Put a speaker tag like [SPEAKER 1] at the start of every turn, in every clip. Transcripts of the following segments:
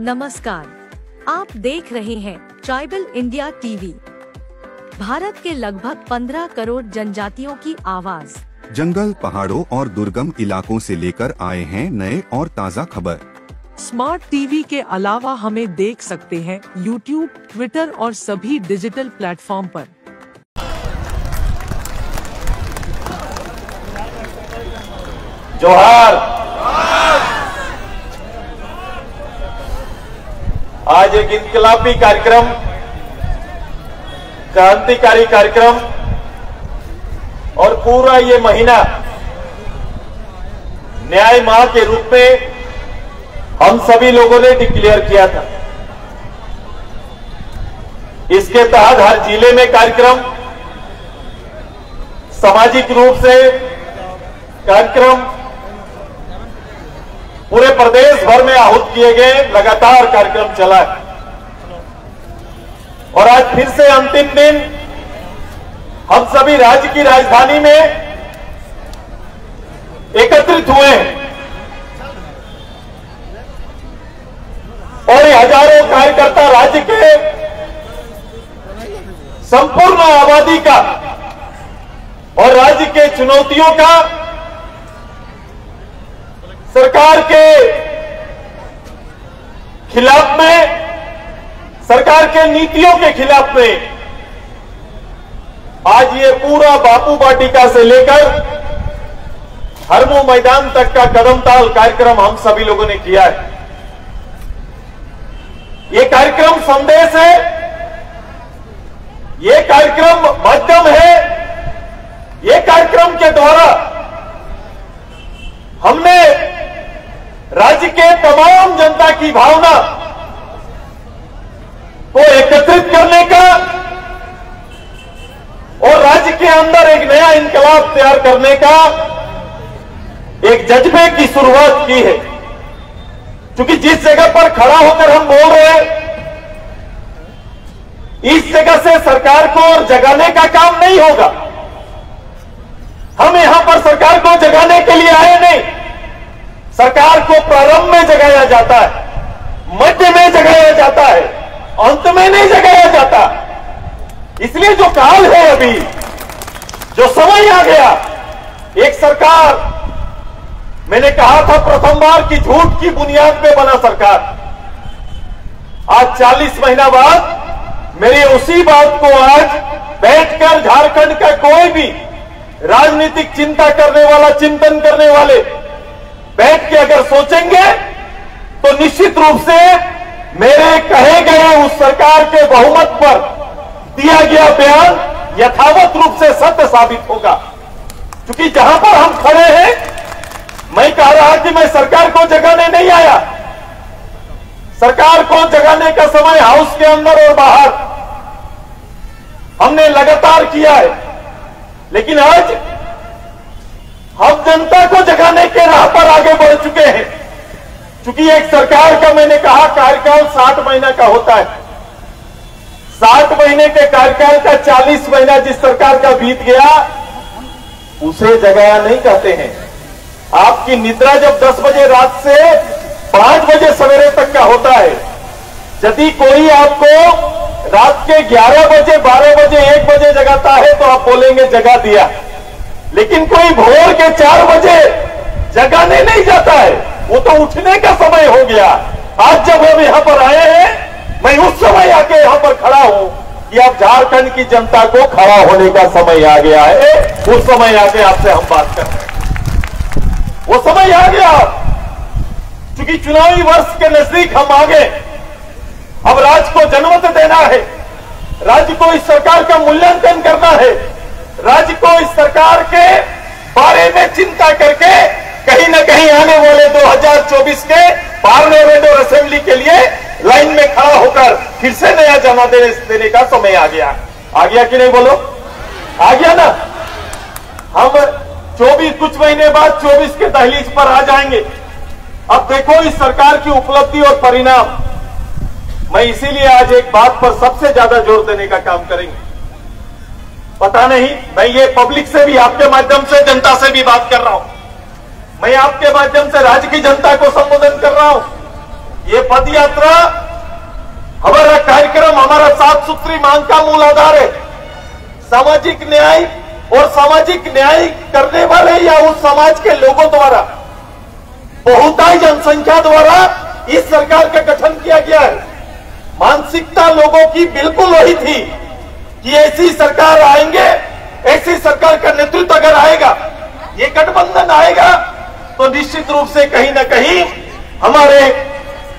[SPEAKER 1] नमस्कार, आप देख रहे हैं ट्राइबल इंडिया टीवी। भारत के लगभग 15 करोड़ जनजातियों की आवाज
[SPEAKER 2] जंगल, पहाड़ों और दुर्गम इलाकों से लेकर आए हैं नए और ताज़ा खबर।
[SPEAKER 3] स्मार्ट टीवी के अलावा हमें देख सकते हैं यूट्यूब, ट्विटर और सभी डिजिटल प्लेटफॉर्म पर।
[SPEAKER 4] जोहार। आज एक इनकलाबी कार्यक्रम, क्रांतिकारी कार्यक्रम और पूरा ये महीना न्याय माह के रूप में हम सभी लोगों ने डिक्लेयर किया था। इसके तहत हर जिले में कार्यक्रम, सामाजिक रूप से कार्यक्रम पूरे प्रदेश भर में आहूत किए गए, लगातार कार्यक्रम चला है। और आज फिर से अंतिम दिन हम सभी राज्य की राजधानी में एकत्रित हुए हैं और ये हजारों कार्यकर्ता राज्य के संपूर्ण आबादी का और राज्य के चुनौतियों का, सरकार के खिलाफ में, सरकार के नीतियों के खिलाफ में आज ये पूरा बापू वाटिका से लेकर हरमू मैदान तक का कदमताल कार्यक्रम हम सभी लोगों ने किया है। ये कार्यक्रम संदेश है, ये कार्यक्रम माध्यम है, ये कार्यक्रम के द्वारा हमने राज्य के तमाम जनता की भावना को एकत्रित करने का और राज्य के अंदर एक नया इनकलाब तैयार करने का एक जज्बे की शुरुआत की है। क्योंकि जिस जगह पर खड़ा होकर हम बोल रहे हैं, इस जगह से सरकार को और जगाने का काम नहीं होगा। हम यहां पर सरकार को जगाने के लिए आए नहीं। सरकार को प्रारंभ में जगाया जाता है, मध्य में जगाया जाता है, अंत में नहीं जगाया जाता। इसलिए जो काल है, अभी जो समय आ गया, एक सरकार, मैंने कहा था प्रथम बार की झूठ की बुनियाद पे बना सरकार, आज 40 महीना बाद मेरी उसी बात को आज बैठकर झारखंड का कोई भी राजनीतिक चिंता करने वाला, चिंतन करने वाले बैठ के अगर सोचेंगे तो निश्चित रूप से मेरे कहे गए उस सरकार के बहुमत पर दिया गया बयान यथावत रूप से सत्य साबित होगा। क्योंकि जहां पर हम खड़े हैं, मैं कह रहा कि मैं सरकार को जगाने नहीं आया। सरकार को जगाने का समय हाउस के अंदर और बाहर हमने लगातार किया है, लेकिन आज हम जनता को जगाने के राह पर आगे बढ़ चुके हैं। क्योंकि एक सरकार का, मैंने कहा, कार्यकाल 60 महीना का होता है। 60 महीने के कार्यकाल का 40 महीना जिस सरकार का बीत गया, उसे जगाया नहीं कहते हैं। आपकी निद्रा जब 10 बजे रात से 5 बजे सवेरे तक का होता है, यदि कोई आपको रात के 11 बजे, 12 बजे, 1 बजे जगाता है तो आप बोलेंगे जगा दिया। लेकिन कोई भोर के 4 बजे जगाने नहीं जाता है, वो तो उठने का समय हो गया। आज जब हम यहां पर आए हैं, मैं उस समय आके यहां पर खड़ा हूं कि अब झारखंड की जनता को खड़ा होने का समय आ गया है। उस समय आके आपसे हम बात कर रहे हैं, वो समय आ गया। क्योंकि चुनावी वर्ष के नजदीक हम आ गए। अब राज्य को जनमत देना है, राज्य को इस सरकार का मूल्यांकन करना है, राज्य को इस सरकार के बारे में चिंता करके कहीं न कहीं आने वाले 2024 के पार्लियामेंट और असेंबली के लिए लाइन में खड़ा होकर फिर से नया जनादेश देने का समय आ गया। आ गया कि नहीं, बोलो? आ गया ना। हम 24 कुछ महीने बाद 24 के दहलीज पर आ जाएंगे। अब देखो इस सरकार की उपलब्धि और परिणाम। मैं इसीलिए आज एक बात पर सबसे ज्यादा जोर देने का काम करेंगे। पता नहीं, मैं ये पब्लिक से भी, आपके माध्यम से जनता से भी बात कर रहा हूं। मैं आपके माध्यम से राज्य की जनता को संबोधन कर रहा हूं। ये पद यात्रा हमारा कार्यक्रम, हमारा 7 सूत्री मांग का मूल आधार है। सामाजिक न्याय और सामाजिक न्याय करने वाले या उस समाज के लोगों द्वारा, बहुतायत जनसंख्या द्वारा इस सरकार का गठन किया गया है। मानसिकता लोगों की बिल्कुल वही थी कि ऐसी सरकार आएंगे, ऐसी सरकार का नेतृत्व अगर आएगा, ये गठबंधन आएगा तो निश्चित रूप से कहीं ना कहीं हमारे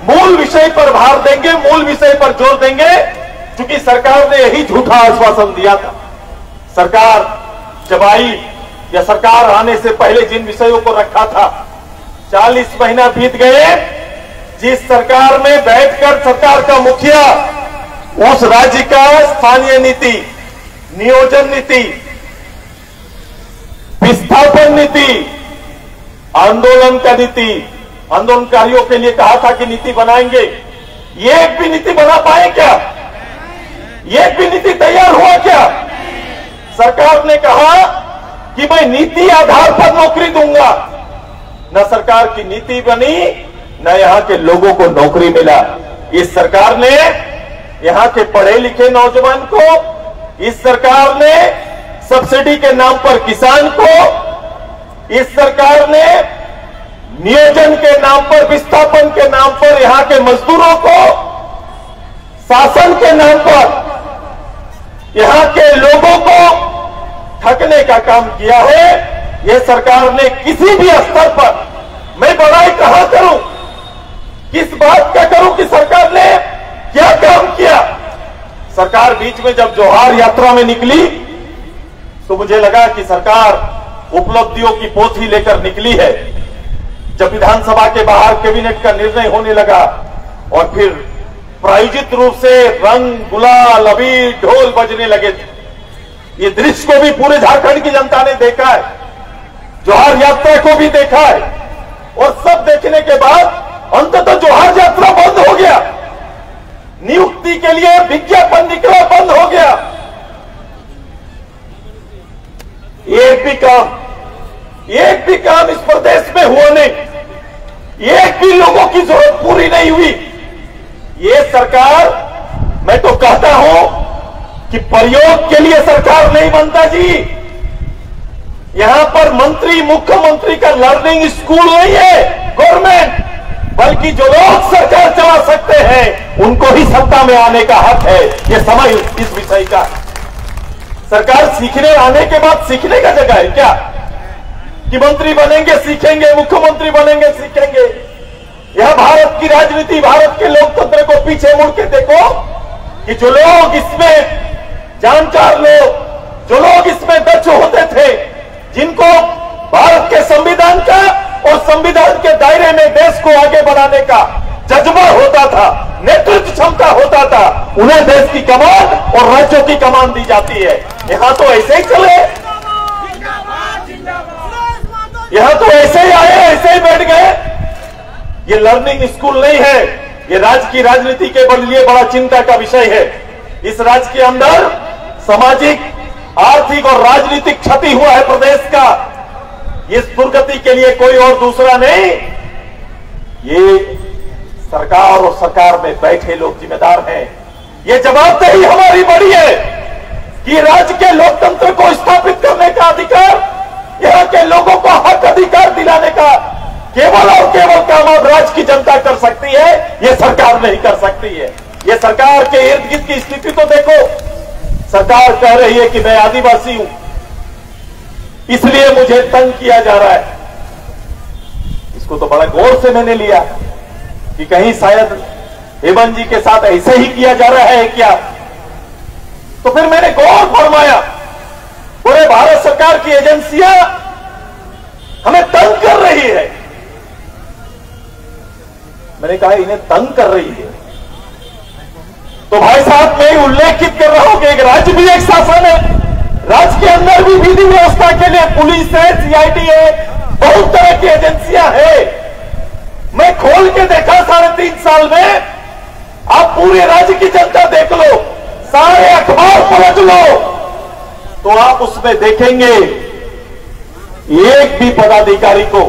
[SPEAKER 4] मूल विषय पर भार देंगे, मूल विषय पर जोर देंगे, क्योंकि सरकार ने यही झूठा आश्वासन दिया था। सरकार जब आई या सरकार आने से पहले जिन विषयों को रखा था, 40 महीना बीत गए। जिस सरकार में बैठकर सरकार का मुखिया उस राज्य का स्थानीय नीति, नियोजन नीति, विस्थापन नीति, आंदोलन का नीति, आंदोलनकारियों के लिए कहा था कि नीति बनाएंगे, ये एक भी नीति बना पाए क्या? ये एक भी नीति तैयार हुआ क्या? सरकार ने कहा कि मैं नीति आधार पर नौकरी दूंगा। न सरकार की नीति बनी, न यहां के लोगों को नौकरी मिला। इस सरकार ने यहां के पढ़े लिखे नौजवान को, इस सरकार ने सब्सिडी के नाम पर किसान को, इस सरकार ने नियोजन के नाम पर, विस्थापन के नाम पर यहां के मजदूरों को, शासन के नाम पर यहां के लोगों को ठगने का काम किया है। यह सरकार ने किसी भी स्तर पर, मैं बड़ाई कहां करूं, किस बात का करूं कि सरकार ने क्या काम किया। सरकार बीच में जब जोहार यात्रा में निकली तो मुझे लगा कि सरकार उपलब्धियों की पोथी लेकर निकली है। जब विधानसभा के बाहर कैबिनेट का निर्णय होने लगा और फिर प्रायोजित रूप से रंग, गुलाल, अबीर, ढोल बजने लगे थे, ये दृश्य को भी पूरे झारखंड की जनता ने देखा है, जोहार यात्रा को भी देखा है। और सब देखने के बाद अंततः जोहार यात्रा बंद हो गया, नियुक्ति के लिए विज्ञापन निकला, बंद हो गया। एक भी काम इस प्रदेश में हुआ नहीं, एक भी लोगों की जरूरत पूरी नहीं हुई। ये सरकार, मैं तो कहता हूं कि प्रयोग के लिए सरकार नहीं बनता जी। यहां पर मंत्री, मुख्यमंत्री का लर्निंग स्कूल नहीं है गवर्नमेंट, बल्कि जो लोग सरकार चला सकते हैं उनको ही सत्ता में आने का हक है। ये समझ इस विषय का। सरकार सीखने आने के बाद सीखने का जगह है क्या कि मंत्री बनेंगे सीखेंगे, मुख्यमंत्री बनेंगे सीखेंगे। यह भारत की राजनीति, भारत के लोकतंत्र को पीछे मुड़ के देखो कि जो लोग इसमें जानकार लोग, जो लोग इसमें दक्ष होते थे, जिनको भारत के संविधान का और संविधान के दायरे में देश को आगे बढ़ाने का जज्बा होता था, नेतृत्व क्षमता होता था, उन्हें देश की कमान और राज्यों की कमान दी जाती है। यहां तो ऐसे ही चले, यहां तो ऐसे ही आए, ऐसे ही बैठ गए। ये लर्निंग स्कूल नहीं है, ये राज्य की राजनीति के लिए बड़ा चिंता का विषय है। इस राज्य के अंदर सामाजिक, आर्थिक और राजनीतिक क्षति हुआ है प्रदेश का। इस दुर्गति के लिए कोई और दूसरा नहीं, ये सरकार और सरकार में बैठे लोग जिम्मेदार हैं। ये जवाबदेही हमारी बड़ी है कि राज्य के लोकतंत्र को स्थापित करने का अधिकार, यहां के लोगों को हक अधिकार दिलाने का केवल और केवल काम अब राज्य की जनता कर सकती है, ये सरकार नहीं कर सकती है। ये सरकार के इर्द गिर्द की स्थिति तो देखो। सरकार कह रही है कि मैं आदिवासी हूं, इसलिए मुझे तंग किया जा रहा है। इसको तो बड़ा गौर से मैंने लिया कि कहीं शायद हेमंत जी के साथ ऐसे ही किया जा रहा है क्या। तो फिर मैंने गौर फरमाया, पूरे भारत सरकार की एजेंसियां हमें तंग कर रही है। मैंने कहा इन्हें तंग कर रही है तो भाई साहब मैं उल्लेखित कर रहा हूं कि एक राज्य भी एक शासन है, राज्य के अंदर भी विधि व्यवस्था के लिए पुलिस है, सीआईडी है, बहुत तरह की एजेंसियां है। मैं खोल के देखा 3.5 साल में, आप पूरे राज्य की जनता देख लो, सारे अखबार पलट लो तो आप उसमें देखेंगे एक भी पदाधिकारी को,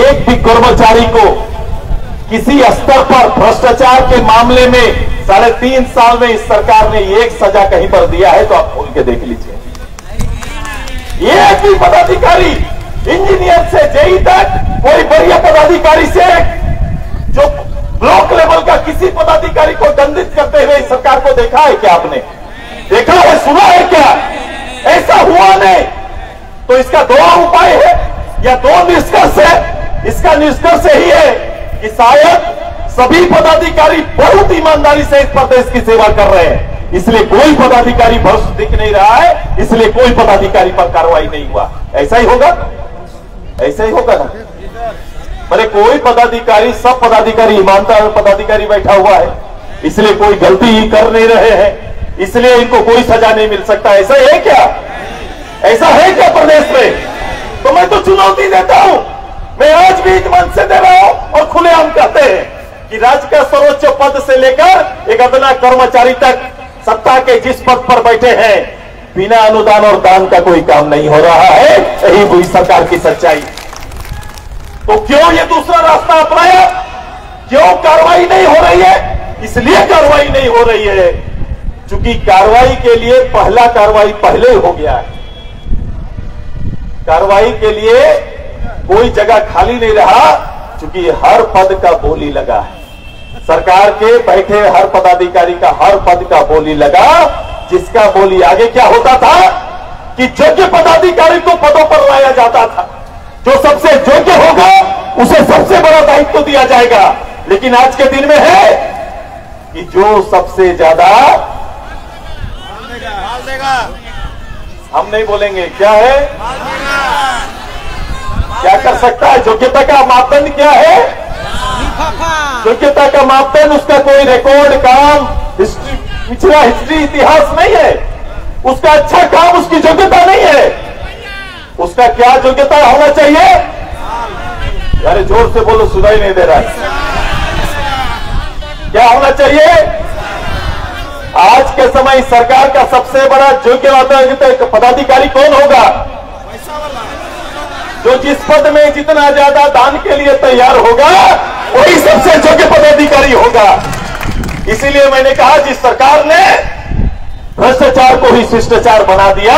[SPEAKER 4] एक भी कर्मचारी को किसी स्तर पर भ्रष्टाचार के मामले में 3.5 साल में इस सरकार ने एक सजा कहीं पर दिया है तो आप खोल के देख लीजिए। एक भी पदाधिकारी, इंजीनियर से जेई तक, कोई बढ़िया पदाधिकारी से जो ब्लॉक लेवल का किसी पदाधिकारी को दंडित करते हुए इस सरकार को देखा है क्या? आपने देखा है, सुना है क्या? ऐसा हुआ नहीं। तो इसका दो उपाय है या दो निष्कर्ष है। इसका निष्कर्ष यही है कि शायद सभी पदाधिकारी बहुत ईमानदारी से इस प्रदेश की सेवा कर रहे हैं, इसलिए कोई पदाधिकारी भ्रष्ट दिख नहीं रहा है, इसलिए कोई पदाधिकारी पर कार्रवाई नहीं हुआ। ऐसा ही होगा, ऐसा ही होगा ना। मैंने कोई पदाधिकारी, सब पदाधिकारी ईमानदार पदाधिकारी बैठा हुआ है, इसलिए कोई गलती ही कर नहीं रहे हैं, इसलिए इनको कोई सजा नहीं मिल सकता। ऐसा है क्या? ऐसा है क्या प्रदेश में? तो मैं तो चुनौती देता हूं, मैं आज भी मंच से दे रहा हूं और खुलेआम कहते हैं कि राज्य का सर्वोच्च पद से लेकर एक अदना कर्मचारी तक सत्ता के जिस पद पर बैठे हैं, बिना अनुदान और दान का कोई काम नहीं हो रहा है। यही हुई सरकार की सच्चाई। तो क्यों ये दूसरा रास्ता अपनाया? क्यों कार्रवाई नहीं हो रही है? इसलिए कार्रवाई नहीं हो रही है क्योंकि कार्रवाई के लिए पहला कार्रवाई पहले हो गया है। कार्रवाई के लिए कोई जगह खाली नहीं रहा क्योंकि हर पद का बोली लगा है। सरकार के बैठे हर पदाधिकारी का हर पद का बोली लगा, जिसका बोली आगे क्या होता था कि योग्य पदाधिकारी को पदों पर लाया जाता था। जो सबसे योग्य होगा उसे सबसे बड़ा दायित्व दिया जाएगा। लेकिन आज के दिन में है कि जो सबसे ज्यादा, हम नहीं बोलेंगे, क्या है, क्या कर सकता है? योग्यता का मापदंड क्या है? योग्यता का मापदंड उसका कोई रिकॉर्ड, काम, हिस्ट्री, पिछला हिस्ट्री, इतिहास नहीं है। उसका अच्छा काम उसकी योग्यता नहीं है। उसका क्या योग्यता होना चाहिए? यार जोर से बोलो, सुनाई नहीं दे रहा है। क्या होना चाहिए? आज के समय सरकार का सबसे बड़ा योग्य पदाधिकारी कौन होगा? जो जिस पद में जितना ज्यादा दान के लिए तैयार होगा वही सबसे योग्य पदाधिकारी होगा। इसीलिए मैंने कहा जिस सरकार ने भ्रष्टाचार को ही शिष्टाचार बना दिया,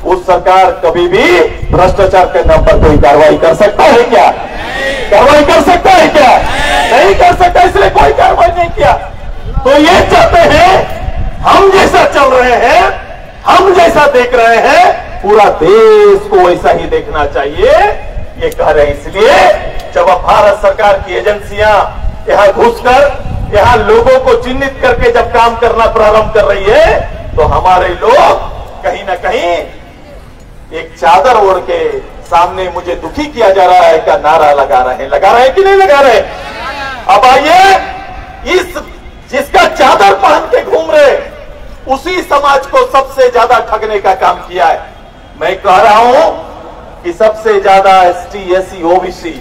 [SPEAKER 4] उस सरकार कभी भी भ्रष्टाचार के नाम पर कोई कार्रवाई कर सकता है क्या? कार्रवाई कर सकता है क्या? नहीं कर सकता, इसलिए कोई कार्रवाई नहीं किया। तो ये चाहते हैं, हम जैसा चल रहे हैं, हम जैसा देख रहे हैं, पूरा देश को वैसा ही देखना चाहिए, ये कह रहे हैं। इसलिए जब अब भारत सरकार की एजेंसियां यहां घुसकर यहां लोगों को चिन्हित करके जब काम करना प्रारंभ कर रही है, तो हमारे लोग कहीं ना कहीं एक चादर ओढ़ के सामने मुझे दुखी किया जा रहा है का नारा लगा रहे हैं कि नहीं लगा रहे? अब आइए, इस जिसका चादर पहन के घूम रहे उसी समाज को सबसे ज्यादा ठगने का काम किया है। मैं कह रहा हूं कि सबसे ज्यादा एसटी, एससी, ओबीसी,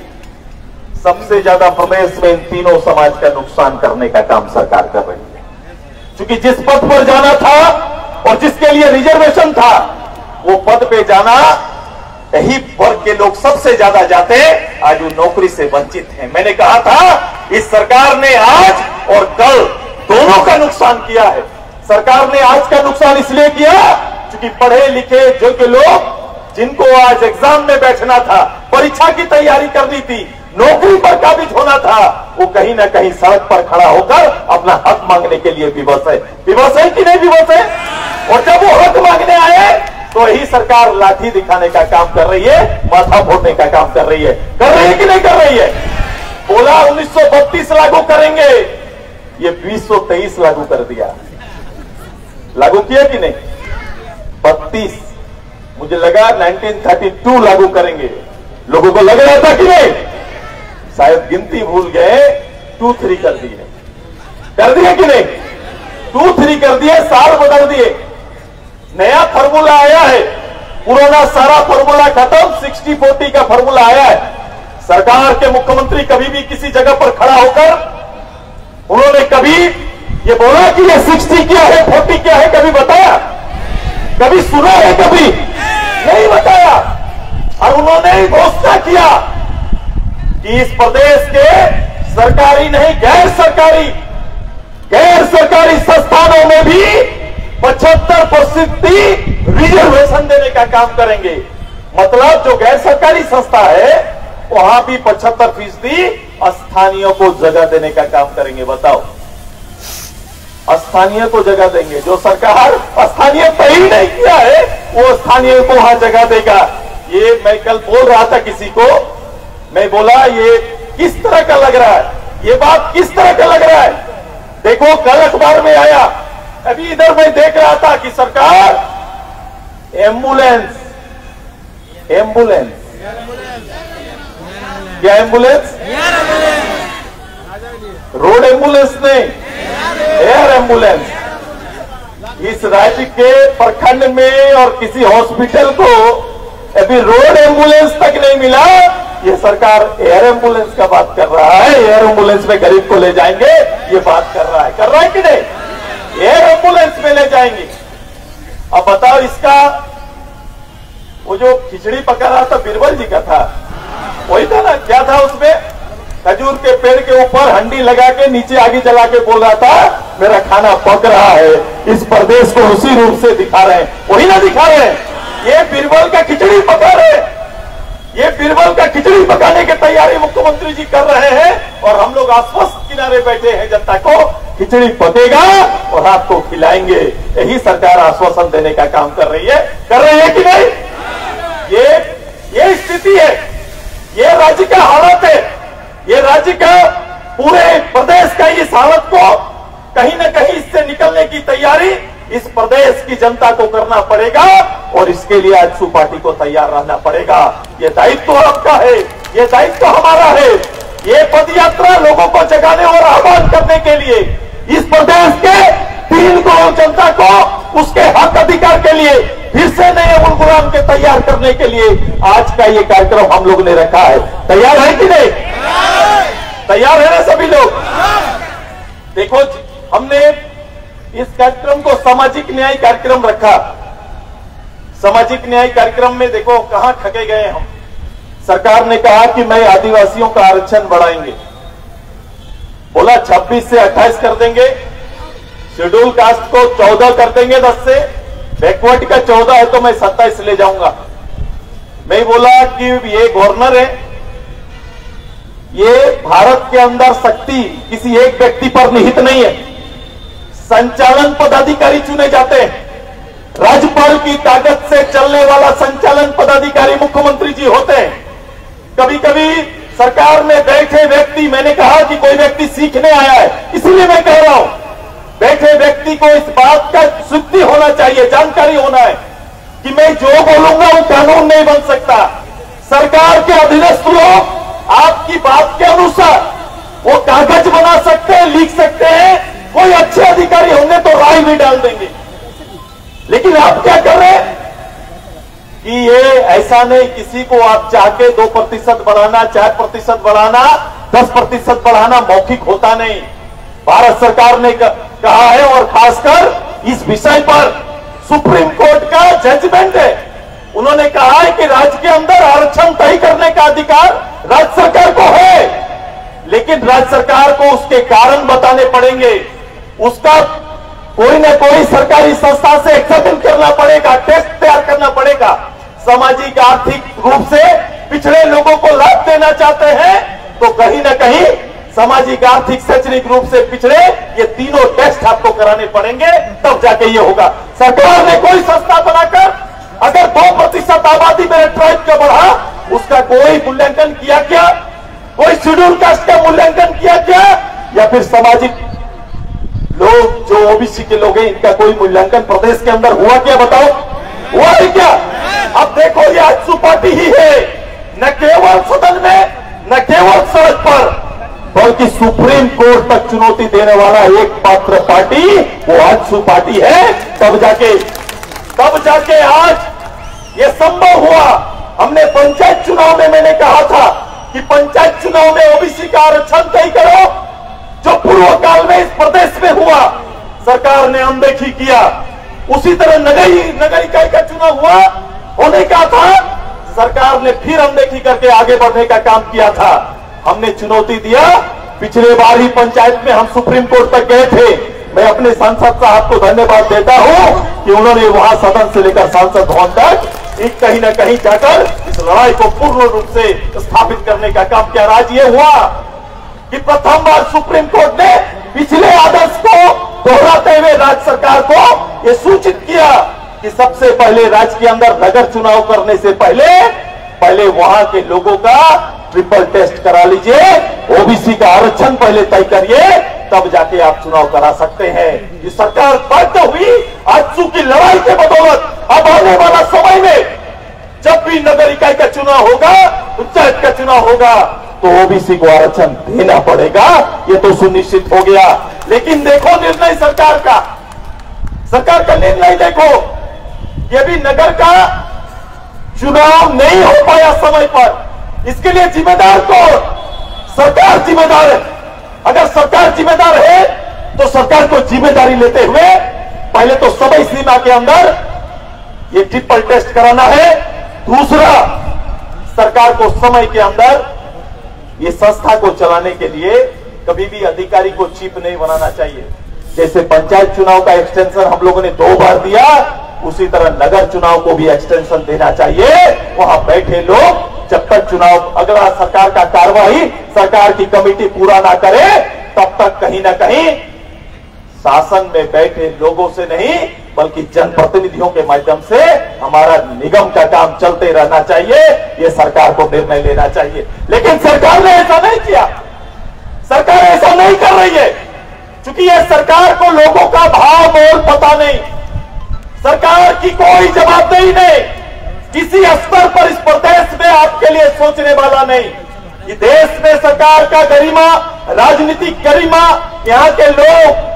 [SPEAKER 4] सबसे ज्यादा प्रदेश में इन तीनों समाज का नुकसान करने का काम सरकार कर रही है। क्योंकि जिस पद पर जाना था और जिसके लिए रिजर्वेशन था, वो पद पे जाना यही वर्ग के लोग सबसे ज्यादा जाते हैं, आज वो नौकरी से वंचित हैं। मैंने कहा था इस सरकार ने आज और कल दोनों का नुकसान किया है। सरकार ने आज का नुकसान इसलिए किया क्योंकि पढ़े लिखे योग्य लोग जिनको आज एग्जाम में बैठना था, परीक्षा की तैयारी करनी थी, नौकरी पर काबिज होना था, वो कहीं ना कहीं सड़क पर खड़ा होकर अपना हक मांगने के लिए विवश है। विवश है कि नहीं विवश है? और जब वो हक मांगने आए तो यही सरकार लाठी दिखाने का काम कर रही है, माथा फोड़ने का काम कर रही है कि नहीं कर रही है? बोला 1932 लागू करेंगे, ये 2023 लागू कर दिया। लागू किया कि नहीं? 32, मुझे लगा 1932 लागू करेंगे। लोगों को लग रहा था कि नहीं? शायद गिनती भूल गए, 2-3 कर दिए कि नहीं? 2-3 कर दिए, साल बदल दिए, नया फॉर्मूला आया है, पुराना सारा फॉर्मूला खत्म, 60-40 का फॉर्मूला आया है। सरकार के मुख्यमंत्री कभी भी किसी जगह पर खड़ा होकर उन्होंने कभी ये बोला कि ये 60 क्या है, 40 क्या है, कभी बताया? कभी सुना है? कभी नहीं बताया। और उन्होंने घोषणा किया कि इस प्रदेश के सरकारी नहीं गैर सरकारी संस्थानों में भी 75% रिजर्वेशन देने का काम करेंगे। मतलब जो गैर सरकारी संस्था है वहां भी 75% स्थानीय को जगह देने का काम करेंगे। बताओ, स्थानीय को जगह देंगे। जो सरकार स्थानीय तय नहीं किया है वो स्थानीय को वहां जगह देगा। ये मैं कल बोल रहा था किसी को, मैं बोला ये किस तरह का लग रहा है, ये बात किस तरह का लग रहा है। देखो कल अखबार में आया, अभी इधर मैं देख रहा था कि सरकार एम्बुलेंस क्या एम्बुलेंस, रोड एम्बुलेंस नहीं, एयर एम्बुलेंस। इस राज्य के प्रखंड में और किसी हॉस्पिटल को अभी रोड एम्बुलेंस तक नहीं मिला, ये सरकार एयर एम्बुलेंस का बात कर रहा है। एयर एम्बुलेंस में गरीब को ले जाएंगे, ये बात कर रहा है कि नहीं? एयर एम्बुलेंस में ले जाएंगे। अब बताओ, इसका वो जो खिचड़ी पका रहा था बीरबल जी का था, वही था ना? क्या था उसमें? खजूर के पेड़ के ऊपर हंडी लगा के नीचे आगे जला के बोल रहा था मेरा खाना पक रहा है। इस प्रदेश को उसी रूप से दिखा रहे हैं, वही ना दिखा रहे हैं। ये बीरबल का खिचड़ी पका रहे हैं, ये बीरबल का खिचड़ी पकाने की तैयारी मुख्यमंत्री जी कर रहे हैं और हम लोग आश्वस्त किनारे बैठे हैं। जनता को खिचड़ी पकेगा और आपको खिलाएंगे, यही सरकार आश्वासन देने का काम कर रही है कि नहीं? ये स्थिति है, ये राज्य का हालत है, ये राज्य का पूरे प्रदेश का इस हालत को कहीं न कहीं इससे निकलने की तैयारी इस प्रदेश की जनता को करना पड़ेगा और इसके लिए आजसू पार्टी को तैयार रहना पड़ेगा। ये दायित्व आपका है, ये दायित्व हमारा है। ये पद यात्रा लोगों को जगाने और आह्वान करने के लिए इस प्रदेश के 3 करोड़ जनता को उसके हक अधिकार के लिए फिर से नए अबुल गुलाम के तैयार करने के लिए आज का ये कार्यक्रम हम लोग ने रखा है। तैयार है कि नहीं? तैयार है ना सभी लोग? देखो, हमने इस कार्यक्रम को सामाजिक न्याय कार्यक्रम रखा। सामाजिक न्याय कार्यक्रम में देखो कहां ठगे गए हम। सरकार ने कहा कि मैं आदिवासियों का आरक्षण बढ़ाएंगे, बोला 26 से 28 कर देंगे, शेड्यूल कास्ट को 14 कर देंगे 10 से, बैकवर्ड का 14 है तो मैं 27 ले जाऊंगा। मैं बोला कि ये गवर्नर है, ये भारत के अंदर शक्ति किसी एक व्यक्ति पर निहित नहीं है। संचालन पदाधिकारी चुने जाते हैं, राज्यपाल की ताकत से चलने वाला संचालन पदाधिकारी मुख्यमंत्री जी होते हैं। कभी कभी सरकार में बैठे व्यक्ति, मैंने कहा कि कोई व्यक्ति सीखने आया है, इसलिए मैं कह रहा हूं बैठे व्यक्ति को इस बात का शुद्धि होना चाहिए, जानकारी होना है कि मैं जो बोलूंगा वो कानून नहीं बन सकता। सरकार के अधीनस्थ लोग आपकी बात के अनुसार वो कागज बना सकते हैं, लिख सकते हैं, कोई अच्छे अधिकारी होंगे तो राय भी डाल देंगे। लेकिन आप क्या कर रहे हैं कि ये ऐसा नहीं, किसी को आप चाह के 2% बढ़ाना, 4% बढ़ाना, 10% बढ़ाना मौखिक होता नहीं। भारत सरकार ने कहा है और खासकर इस विषय पर सुप्रीम कोर्ट का जजमेंट है। उन्होंने कहा है कि राज्य के अंदर आरक्षण तय करने का अधिकार राज्य सरकार को है, लेकिन राज्य सरकार को उसके कारण बताने पड़ेंगे। उसका कोई न कोई सरकारी संस्था से एक्सेप्ट करना पड़ेगा, टेस्ट तैयार करना पड़ेगा। सामाजिक आर्थिक रूप से पिछड़े लोगों को लाभ देना चाहते हैं तो कहीं न कहीं सामाजिक आर्थिक शैक्षणिक रूप से पिछड़े, ये तीनों टेस्ट आपको कराने पड़ेंगे, तब जाके ये होगा। सरकार ने कोई संस्था बनाकर अगर 2% आबादी मेरे ट्राइब का बढ़ा, उसका कोई मूल्यांकन किया क्या? कोई शेड्यूल कास्ट का मूल्यांकन किया क्या? या फिर सामाजिक लोग जो ओबीसी के लोग हैं इनका कोई मूल्यांकन प्रदेश के अंदर हुआ क्या? बताओ, हुआ है क्या? अब देखो, ये आजसू पार्टी ही है, न केवल सदन में, न केवल सड़क पर, बल्कि सुप्रीम कोर्ट तक चुनौती देने वाला एकमात्र पार्टी वो आजसू पार्टी है। तब जाके आज ये संभव हुआ। हमने पंचायत चुनाव में मैंने कहा था कि पंचायत चुनाव में ओबीसी का आरक्षण तय करो, जो पूर्व काल में इस प्रदेश में हुआ, सरकार ने अनदेखी किया। उसी तरह नगर इकाई का चुनाव हुआ, होने का था, सरकार ने फिर अनदेखी करके आगे बढ़ने का काम किया था। हमने चुनौती दिया पिछले बार ही पंचायत में हम सुप्रीम कोर्ट तक गए थे। मैं अपने सांसद साहब को धन्यवाद देता हूं कि उन्होंने वहां सदन से लेकर सांसद भवन तक एक कहीं न कहीं जाकर इस लड़ाई को पूर्ण रूप से स्थापित करने का काम किया। आज ये हुआ कि प्रथम बार सुप्रीम कोर्ट ने पिछले आदेश को दोहराते हुए राज्य सरकार को यह सूचित किया कि सबसे पहले राज्य के अंदर नगर चुनाव करने से पहले वहां के लोगों का ट्रिपल टेस्ट करा लीजिए, ओबीसी का आरक्षण पहले तय करिए, तब जाके आप चुनाव करा सकते हैं। ये सरकार बाध्य हुई आजसू की लड़ाई के बदौलत। अब आने वाला समय में जब भी नगर इकाई का चुनाव होगा, पंचायत का चुनाव होगा, तो ओबीसी को आरक्षण देना पड़ेगा। ये तो सुनिश्चित हो गया। लेकिन देखो निर्णय सरकार का निर्णय देखो, ये भी नगर का चुनाव नहीं हो पाया समय पर। इसके लिए जिम्मेदार कौन? सरकार जिम्मेदार है। अगर सरकार जिम्मेदार है तो सरकार को जिम्मेदारी लेते हुए पहले तो समय सीमा के अंदर ये ट्रिपल टेस्ट कराना है। दूसरा, सरकार को समय के अंदर ये संस्था को चलाने के लिए कभी भी अधिकारी को चीफ नहीं बनाना चाहिए। जैसे पंचायत चुनाव का एक्सटेंशन हम लोगों ने 2 बार दिया, उसी तरह नगर चुनाव को भी एक्सटेंशन देना चाहिए। वहां बैठे लोग जब तक चुनाव अगला सरकार का कार्यवाही सरकार की कमेटी पूरा ना करे, तब तक कहीं ना कहीं शासन में बैठे लोगों से नहीं बल्कि जनप्रतिनिधियों के माध्यम से हमारा निगम का काम चलते रहना चाहिए। ये सरकार को निर्णय लेना चाहिए। लेकिन सरकार ने ऐसा नहीं किया। सरकार ऐसा नहीं कर रही है, क्योंकि ये सरकार को लोगों का भाव मोल पता नहीं। सरकार की कोई जवाबदेही नहीं, किसी स्तर पर इस प्रदेश में आपके लिए सोचने वाला नहीं। ये देश में सरकार का गरिमा, राजनीतिक गरिमा, यहाँ के लोग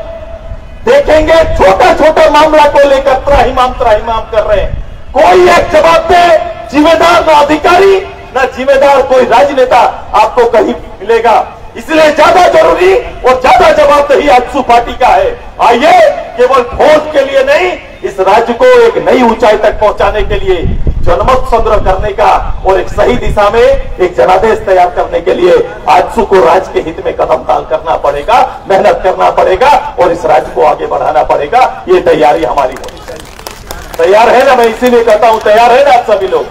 [SPEAKER 4] देखेंगे छोटा छोटा मामला को लेकर त्राहिमाम कर रहे हैं। कोई एक जवाबदेह जिम्मेदार ना अधिकारी ना जिम्मेदार कोई राजनेता आपको कहीं मिलेगा। इसलिए ज्यादा जरूरी और ज्यादा जवाबदेही आजसू पार्टी का है। आइए केवल वोट के लिए नहीं, इस राज्य को एक नई ऊंचाई तक पहुंचाने के लिए जनमत संग्रह करने का और एक सही दिशा में एक जनादेश तैयार करने के लिए आजसू को राज्य के हित में कदम ताल करना पड़ेगा, मेहनत करना पड़ेगा और इस राज्य को आगे बढ़ाना पड़ेगा। ये तैयारी हमारी होनी चाहिए। तैयार है ना? मैं इसीलिए कहता हूं, तैयार है ना आप सभी लोग?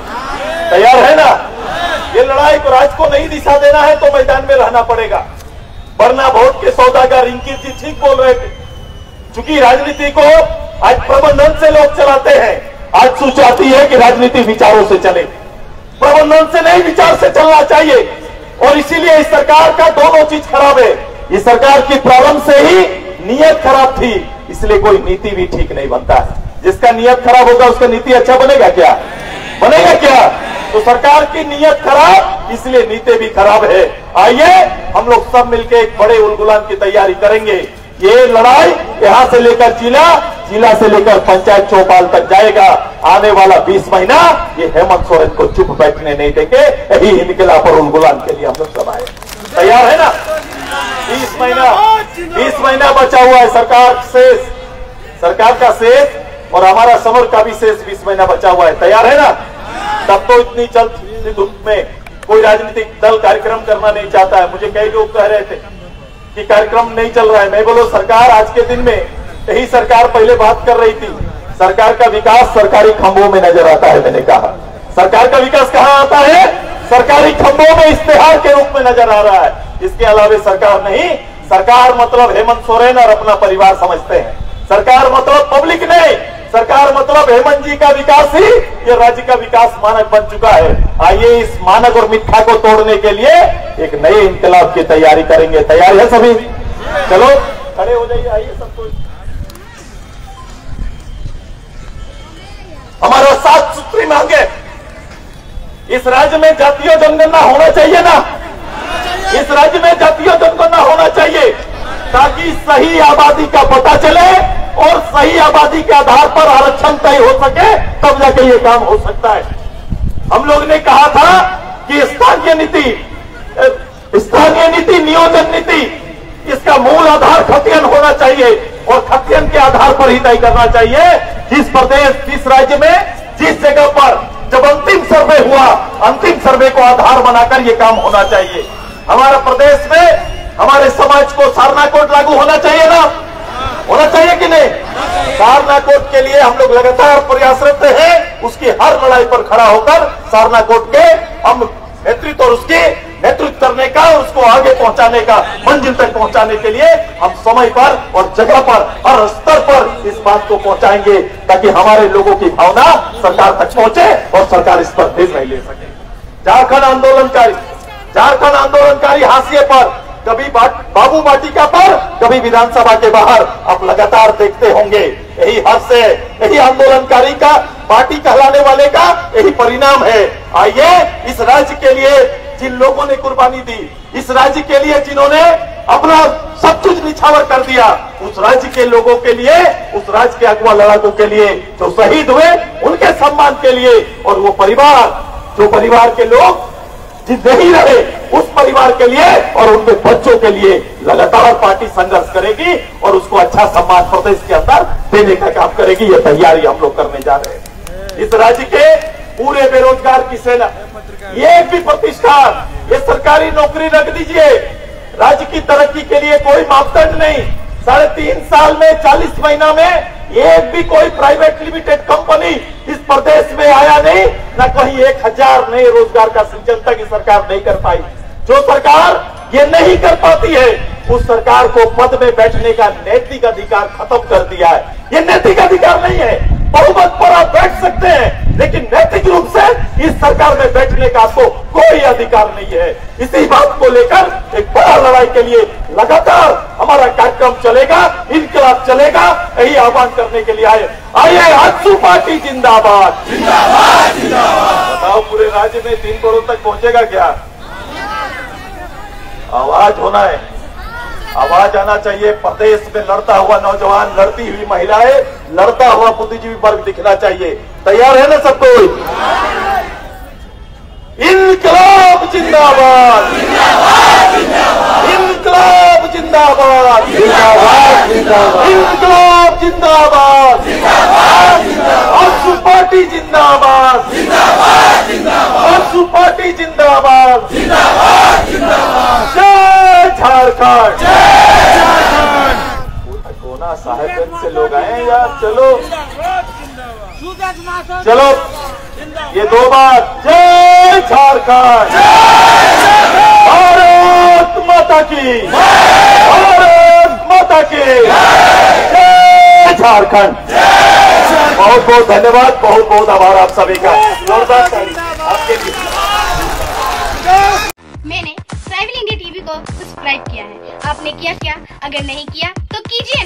[SPEAKER 4] तैयार है ना? ये लड़ाई को राज्य को नई दिशा देना है तो मैदान में रहना पड़ेगा, वरना वोट के सौदागर इंकी जी ठीक बोल रहे थे। चूंकि राजनीति को आज प्रबंधन से लोग चलाते हैं, आजसू चाहती है कि राजनीति विचारों से चले, प्रबंधन से नहीं विचार से चलना चाहिए। और इसीलिए इस सरकार का दोनों चीज खराब है। इस सरकार की प्रारंभ से ही नीयत खराब थी, इसलिए कोई नीति भी ठीक नहीं बनता है। जिसका नीयत खराब होगा उसका नीति अच्छा बनेगा क्या? बनेगा क्या? तो सरकार की नीयत खराब, इसलिए नीति भी खराब है। आइए हम लोग सब मिलकर एक बड़े उलगुलान की तैयारी करेंगे। ये लड़ाई यहां से लेकर जिला से लेकर पंचायत चौपाल तक जाएगा। आने वाला 20 महीना ये हेमंत सोरेन को चुप बैठने नहीं देंगे। यही इनकलाब और उलगुलान के लिए हम लोग सब आए। तैयार है ना? 20 महीना बचा हुआ है सरकार का शेष और हमारा समर का भी शेष 20 महीना बचा हुआ है। तैयार है ना? तब तो इतनी जल्द धूप में कोई राजनीतिक दल कार्यक्रम करना नहीं चाहता है। मुझे कई लोग कह रहे थे कि कार्यक्रम नहीं चल रहा है। मैं बोलो सरकार आज के दिन में, यही सरकार पहले बात कर रही थी, सरकार का विकास सरकारी खंभों में नजर आता है। मैंने कहा सरकार का विकास कहां आता है? सरकारी खंभों में इश्तेहार के रूप में नजर आ रहा है। इसके अलावा सरकार नहीं। सरकार मतलब हेमंत सोरेन और अपना परिवार समझते हैं। सरकार मतलब पब्लिक नहीं, सरकार मतलब हेमंत जी का विकास ही ये राज्य का विकास मानक बन चुका है। आइए इस मानक और मिथ्या को तोड़ने के लिए एक नए इंकलाब की तैयारी करेंगे। तैयार है सभी? चलो खड़े हो जाइए। आइए सबको हमारा 7 सूत्री मांगे। इस राज्य में जातीय जनगणना होना चाहिए ना? इस राज्य में जातीय जनगणना होना चाहिए ताकि सही आबादी का पता चले और सही आबादी के आधार पर आरक्षण तय हो सके, तब जाके ये काम हो सकता है। हम लोग ने कहा था कि स्थानीय नीति नियोजन नीति, इसका मूल आधार खतियन होना चाहिए और खतियन के आधार पर ही तय करना चाहिए। जिस प्रदेश, जिस राज्य में, जिस जगह पर जब अंतिम सर्वे हुआ, अंतिम सर्वे को आधार बनाकर ये काम होना चाहिए। हमारा प्रदेश में हमारे समाज को सारना कोड लागू होना चाहिए ना, होना चाहिए कि नहीं? सारना कोड के लिए हम लोग लगातार प्रयासरत हैं। उसकी हर लड़ाई पर खड़ा होकर सारना कोड के हम नेतृत्व और उसके नेतृत्व करने का, उसको आगे पहुंचाने का, मंजिल तक पहुंचाने के लिए हम समय पर और जगह पर हर स्तर पर इस बात को पहुंचाएंगे ताकि हमारे लोगों की भावना सरकार तक पहुंचे और सरकार इस पर निर्णय ले सके। झारखंड आंदोलनकारी हाशिए पर, कभी बाबू वाटिका पर, कभी विधानसभा के बाहर आप लगातार देखते होंगे। यही हर से, यही आंदोलनकारी का, पार्टी कहलाने वाले का यही परिणाम है। आइए, इस राज्य के लिए जिन लोगों ने कुर्बानी दी, इस राज्य के लिए जिन्होंने अपना सब कुछ निछावर कर दिया, उस राज्य के लोगों के लिए, उस राज्य के अगवा लड़ाकों के लिए जो शहीद हुए, उनके सम्मान के लिए, और वो परिवार, जो परिवार के लोग जिंदे ही रहे, उस परिवार के लिए और उनके बच्चों के लिए लगातार पार्टी संघर्ष करेगी और उसको अच्छा सम्मान प्रदेश के अंदर देने का काम करेगी। ये तैयारी हम लोग करने जा रहे हैं। इस राज्य के पूरे बेरोजगार की सेना, ये भी प्रतिष्ठान, ये सरकारी नौकरी रख दीजिए। राज्य की तरक्की के लिए कोई मापदंड नहीं। 3.5 साल में, 40 महीना में एक भी कोई प्राइवेट लिमिटेड कंपनी इस प्रदेश में आया नहीं, न कहीं 1000 नए रोजगार का सृजन तक की सरकार नहीं कर पाई। जो सरकार ये नहीं कर पाती है, उस सरकार को पद में बैठने का नैतिक अधिकार खत्म कर दिया है। ये नैतिक अधिकार नहीं है। बहुमत पर आप बैठ सकते हैं, लेकिन नैतिक रूप से इस सरकार में बैठने का आपको कोई अधिकार नहीं है। इसी बात को लेकर एक बड़ा लड़ाई के लिए लगातार हमारा कार्यक्रम चलेगा, इनकलाब चलेगा। यही आह्वान करने के लिए आइए, आजसू पार्टी जिंदाबाद, जिंदाबाद, जिंदाबाद। बताओ, पूरे राज्य में 3 करोड़ तक पहुंचेगा क्या? आवाज होना है, आवाज आना चाहिए। प्रदेश में लड़ता हुआ नौजवान, लड़ती हुई महिलाएं, लड़ता हुआ बुद्धिजीवी वर्ग दिखना चाहिए। तैयार है ना सब कोई? इनकलाब जिंदाबाद, इनकलाब जिंदाबाद, इनकलाब जिंदाबाद, आजसू पार्टी जिंदाबाद, आजसू पार्टी जिंदाबाद, जय झारखंड। कोना साहेबगंज से लोग आए हैं यार। चलो चलो, ये 2 बात। जय झारखंड, भारत माता की, भारत माता की, जय झारखंड। बहुत बहुत धन्यवाद, बहुत बहुत आभार आप सभी का। जोरदार ताली आपके लिए।
[SPEAKER 5] मैंने ट्राइबल इंडिया टीवी को सब्सक्राइब किया है। आपने किया क्या? अगर नहीं किया तो कीजिए।